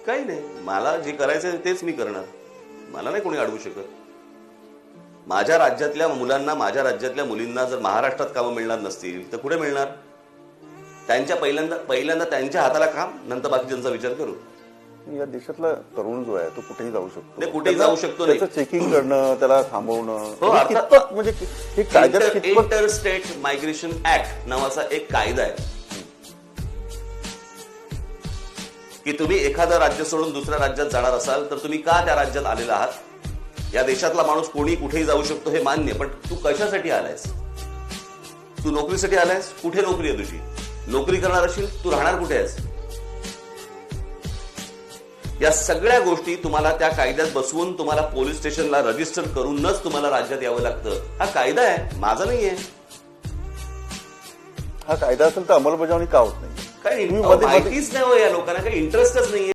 काही नाही, मला जे करायचं तेच मी करणार. मला नाही कोणी अडवू शकत. माझ्या राज्यातल्या मुलांना, माझ्या राज्यातल्या मुलींना जर महाराष्ट्रात कामं मिळणार नसतील तर कुठे मिळणार? त्यांच्या पहिल्यांदा त्यांच्या हाताला काम, नंतर बाकीच्यांचा विचार करू. या देशातला तरुण जो आहे तो कुठेही जाऊ शकतो, कुठेही जाऊ शकतो. त्याचं चेकिंग करणं, त्याला थांबवणं, हो, कितपत म्हणजे हे कायद्यात कितपत. इंटर स्टेट मायग्रेशन ऍक्ट नावाचा एक कायदा आहे की तुम्ही एखादं राज्य सोडून दुसऱ्या राज्यात जाणार असाल तर तुम्ही का त्या राज्यात आलेला आहात. या देशातला माणूस कोणी कुठेही जाऊ शकतो हे मान्य, पण तू कशासाठी आलायस? तू नोकरीसाठी आलायस? कुठे नोकरी आहे तुझी? नोकरी करणार असेल तू राहणार कुठे आहेस? या सगळ्या गोष्टी तुम्हाला त्या कायद्यात बसवून तुम्हाला पोलीस स्टेशनला रजिस्टर करूनच तुम्हाला राज्यात यावं लागतं. हा कायदा आहे, माझा नाहीये. हा कायदा असेल तर अंमलबजावणी का होत नाही? काही माहितीच नाही हो या लोकांना, काही इंटरेस्टच नाहीये.